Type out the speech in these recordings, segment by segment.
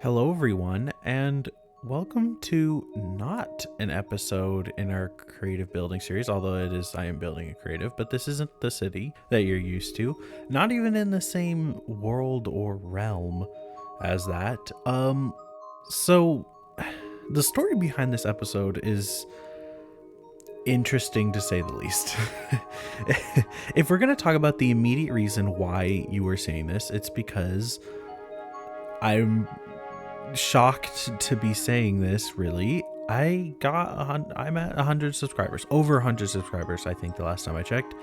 Hello, everyone, and welcome to not an episode in our creative building series, although it is I am building a creative, but this isn't the city that you're used to, not even in the same world or realm as that. So the story behind this episode is interesting to say the least. If we're going to talk about the immediate reason why you were seeing this, it's because I'm shocked to be saying this. Really, I'm at 100 subscribers, over 100 subscribers, I think, the last time I checked,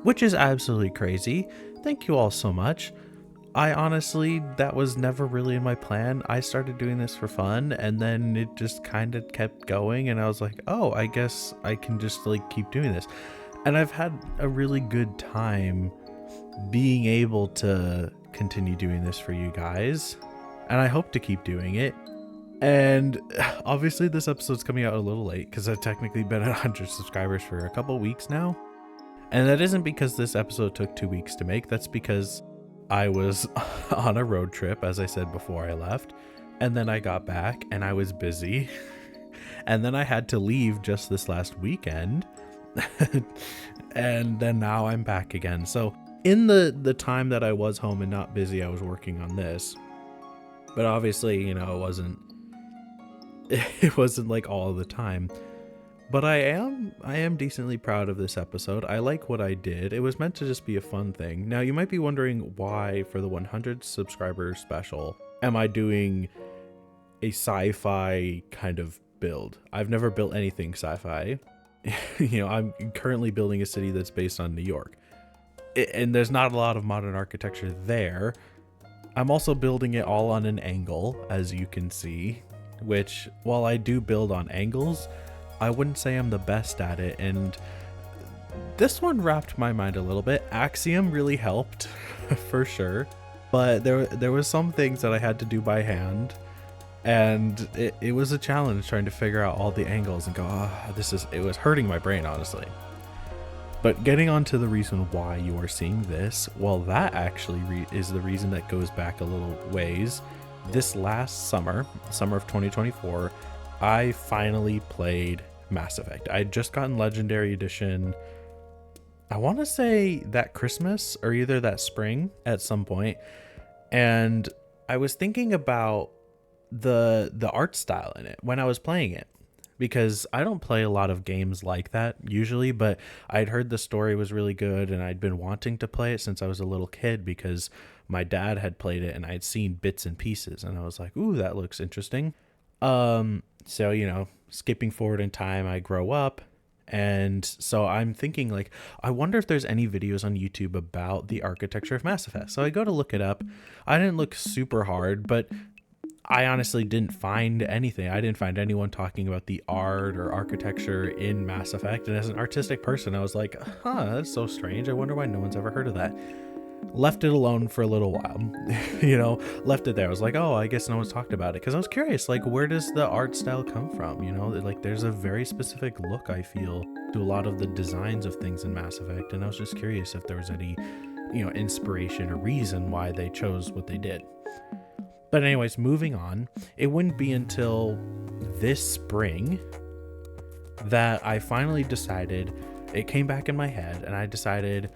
which is absolutely crazy. Thank you all so much. I honestly, that was never really in my plan. I started doing this for fun, and then it just kind of kept going, and I was like, oh, I guess I can just keep doing this. And I've had a really good time being able to continue doing this for you guys, and I hope to keep doing it. And obviously this episode's coming out a little late because I've technically been at 100 subscribers for a couple weeks now, and that isn't because this episode took 2 weeks to make. That's because I was on a road trip, as I said before I left, and then I got back and I was busy and then I had to leave just this last weekend and then now I'm back again. So in the time that I was home and not busy, I was working on this. But obviously, it wasn't like all the time. But I am decently proud of this episode. I like what I did. It was meant to just be a fun thing. Now, you might be wondering why, for the 100 subscriber special, am I doing a sci-fi kind of build? I've never built anything sci-fi. I'm currently building a city that's based on New York. And there's not a lot of modern architecture there. I'm also building it all on an angle, as you can see, which, while I do build on angles, I wouldn't say I'm the best at it, and this one wrapped my mind a little bit. Axiom really helped, for sure, but there was some things that I had to do by hand, and it was a challenge trying to figure out all the angles and go, it was hurting my brain, honestly. But getting on to the reason why you are seeing this, well, that actually is the reason that goes back a little ways. This last summer of 2024, I finally played Mass Effect. I had just gotten Legendary Edition, I want to say that Christmas or either that spring at some point, and I was thinking about the art style in it when I was playing it, because I don't play a lot of games like that usually, but I'd heard the story was really good and I'd been wanting to play it since I was a little kid because my dad had played it and I'd seen bits and pieces and I was like, ooh, that looks interesting. So, skipping forward in time, I grow up, and so I'm thinking I wonder if there's any videos on YouTube about the architecture of Mass Effect. So I go to look it up. I didn't look super hard, but I honestly didn't find anything. I didn't find anyone talking about the art or architecture in Mass Effect. And as an artistic person, I was like, that's so strange. I wonder why no one's ever heard of that. Left it alone for a little while, left it there. I was like, oh, I guess no one's talked about it. Because I was curious, where does the art style come from? There's a very specific look, I feel, to a lot of the designs of things in Mass Effect. And I was just curious if there was any, inspiration or reason why they chose what they did. But anyways, moving on, it wouldn't be until this spring that I finally decided, it came back in my head, and I decided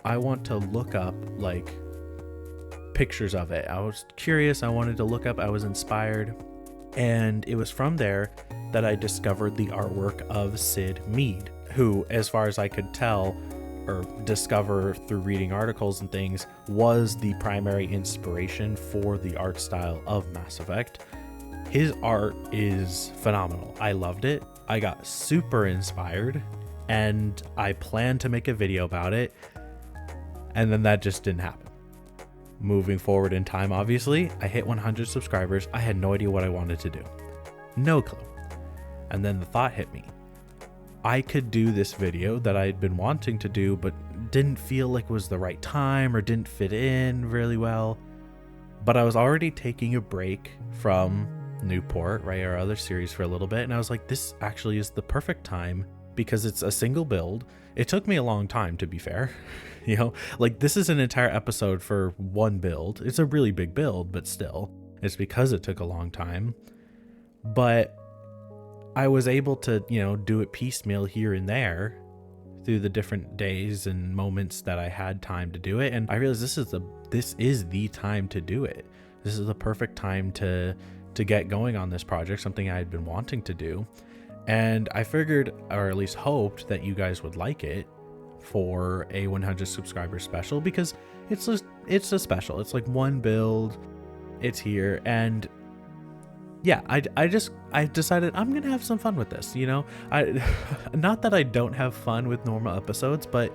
I want to look up pictures of it. I was curious, I wanted to look up, I was inspired, and it was from there that I discovered the artwork of Sid Mead, who, as far as I could tell or discover through reading articles and things, was the primary inspiration for the art style of Mass Effect. His art is phenomenal. I loved it. I got super inspired and I planned to make a video about it, and then that just didn't happen. Moving forward in time, obviously, I hit 100 subscribers. I had no idea what I wanted to do. No clue. And then the thought hit me. I could do this video that I had been wanting to do, but didn't feel like it was the right time or didn't fit in really well. But I was already taking a break from Newport, right, our other series, for a little bit. And I was like, this actually is the perfect time because it's a single build. It took me a long time, to be fair. This is an entire episode for one build. It's a really big build, but still. It's because it took a long time. But I was able to, do it piecemeal here and there through the different days and moments that I had time to do it. And I realized this is the time to do it. This is the perfect time to get going on this project, something I had been wanting to do. And I figured, or at least hoped, that you guys would like it for a 100 subscriber special, because it's a special. It's like one build, it's here, and yeah, I decided I'm gonna have some fun with this. I not that I don't have fun with normal episodes, but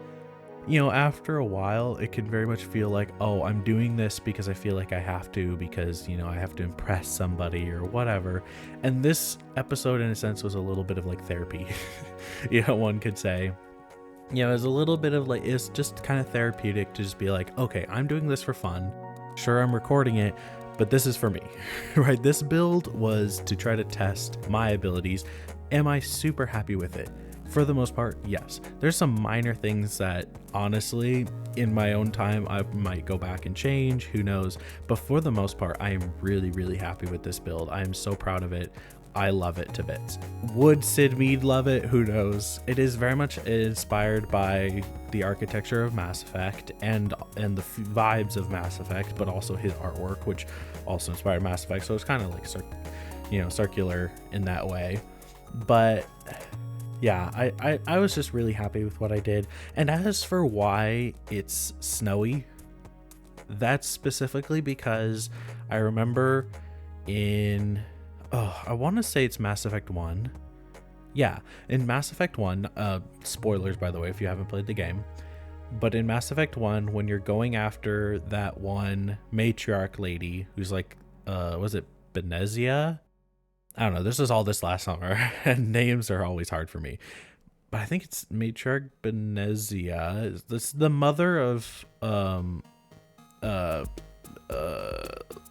after a while it can very much feel like, oh, I'm doing this because I feel like I have to, because I have to impress somebody or whatever. And this episode, in a sense, was a little bit of like therapy. One could say. It's a little bit of like, it's just kind of therapeutic to just be like, okay, I'm doing this for fun. Sure, I'm recording it, but this is for me, right? This build was to try to test my abilities. Am I super happy with it? For the most part, yes. There's some minor things that, honestly, in my own time, I might go back and change, who knows? But for the most part, I am really, really happy with this build. I am so proud of it. I love it to bits. Would Sid Mead love it? Who knows? It is very much inspired by the architecture of Mass Effect and the vibes of Mass Effect, but also his artwork, which also inspired Mass Effect. So it's kind of like, circular in that way. But yeah, I was just really happy with what I did. And as for why it's snowy, that's specifically because I remember I want to say it's Mass Effect 1. Yeah, in Mass Effect 1, spoilers, by the way, if you haven't played the game. But in Mass Effect 1, when you're going after that one matriarch lady who's like, was it Benezia? I don't know. This is all this last summer, and names are always hard for me. But I think it's matriarch Benezia. This the mother of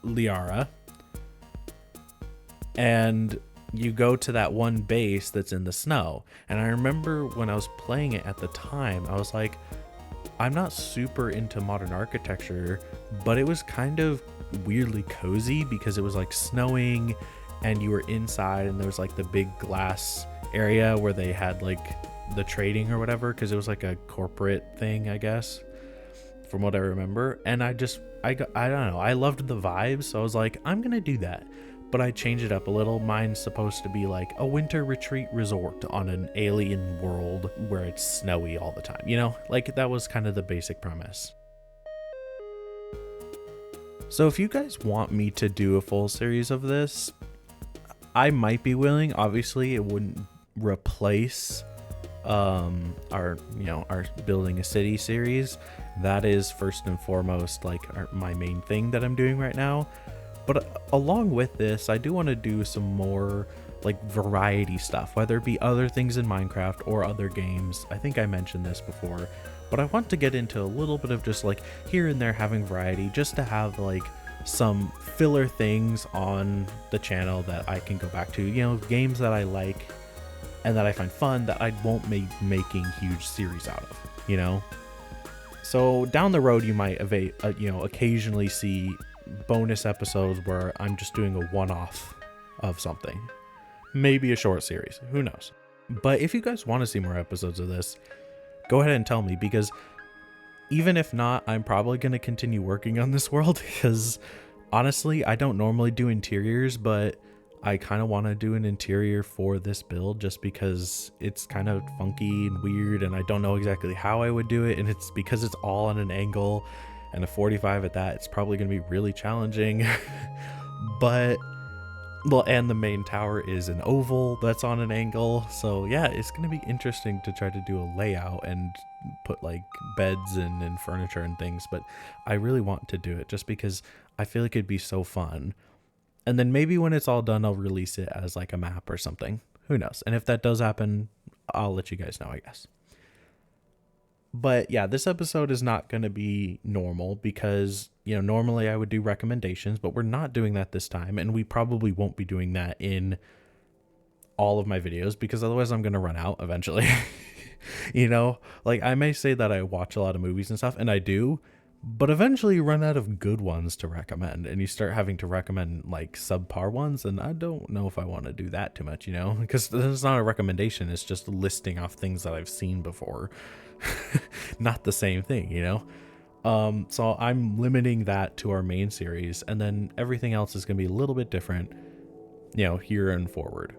Liara. And you go to that one base that's in the snow. And I remember when I was playing it at the time, I was like, I'm not super into modern architecture, but it was kind of weirdly cozy because it was like snowing and you were inside, and there was like the big glass area where they had like the trading or whatever, because it was like a corporate thing, I guess, from what I remember. And I don't know, I loved the vibes, so I was like, I'm gonna do that. But I changed it up a little. Mine's supposed to be like a winter retreat resort on an alien world where it's snowy all the time. Like that was kind of the basic premise. So if you guys want me to do a full series of this, I might be willing. Obviously, it wouldn't replace our building a city series. That is first and foremost like my main thing that I'm doing right now. But along with this, I do want to do some more like variety stuff, whether it be other things in Minecraft or other games. I think I mentioned this before, but I want to get into a little bit of just like here and there having variety, just to have like some filler things on the channel that I can go back to, games that I like and that I find fun that I won't be making huge series out of, So down the road, you might occasionally see bonus episodes where I'm just doing a one-off of something, maybe a short series, who knows. But if you guys want to see more episodes of this, go ahead and tell me, because even if not, I'm probably going to continue working on this world, because honestly, I don't normally do interiors, but I kind of want to do an interior for this build just because it's kind of funky and weird, and I don't know exactly how I would do it, and it's because it's all on an angle, and a 45 at that, it's probably going to be really challenging. But and the main tower is an oval that's on an angle, so yeah, it's going to be interesting to try to do a layout and put like beds and furniture and things. But I really want to do it just because I feel like it'd be so fun. And then maybe when it's all done, I'll release it as like a map or something, who knows. And if that does happen, I'll let you guys know, I guess. But yeah, this episode is not going to be normal because, normally I would do recommendations, but we're not doing that this time. And we probably won't be doing that in all of my videos because otherwise I'm going to run out eventually. Like I may say that I watch a lot of movies and stuff, and I do, but eventually you run out of good ones to recommend and you start having to recommend like subpar ones, and I don't know if I want to do that too much, because this is not a recommendation, it's just listing off things that I've seen before. Not the same thing. So I'm limiting that to our main series, and then everything else is going to be a little bit different, here and forward.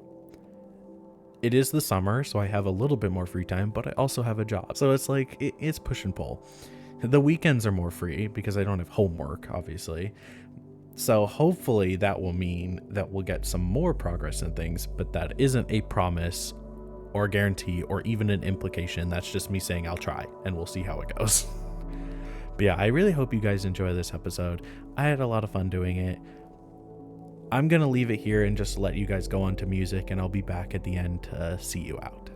It is the summer, so I have a little bit more free time, but I also have a job, so it's like it's push and pull. The weekends are more free because I don't have homework, obviously. So hopefully that will mean that we'll get some more progress in things, but that isn't a promise or a guarantee or even an implication. That's just me saying I'll try and we'll see how it goes. But yeah, I really hope you guys enjoy this episode. I had a lot of fun doing it. I'm going to leave it here and just let you guys go on to music, and I'll be back at the end to see you out.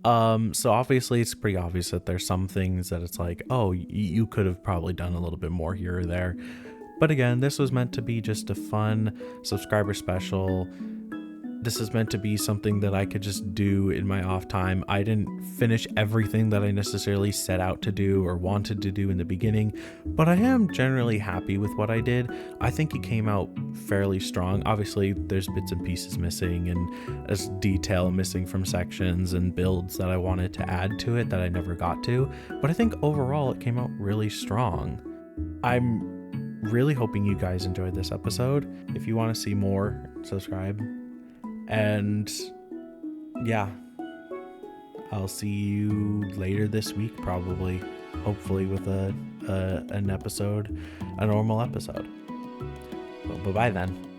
So obviously it's pretty obvious that there's some things that it's like, oh, you could have probably done a little bit more here or there. But again, this was meant to be just a fun subscriber special. This is meant to be something that I could just do in my off time. I didn't finish everything that I necessarily set out to do or wanted to do in the beginning, but I am generally happy with what I did. I think it came out fairly strong. Obviously, there's bits and pieces missing and there's detail missing from sections and builds that I wanted to add to it that I never got to, but I think overall it came out really strong. I'm really hoping you guys enjoyed this episode. If you want to see more, subscribe. And yeah, I'll see you later this week, probably, hopefully with an episode, a normal episode. But bye then.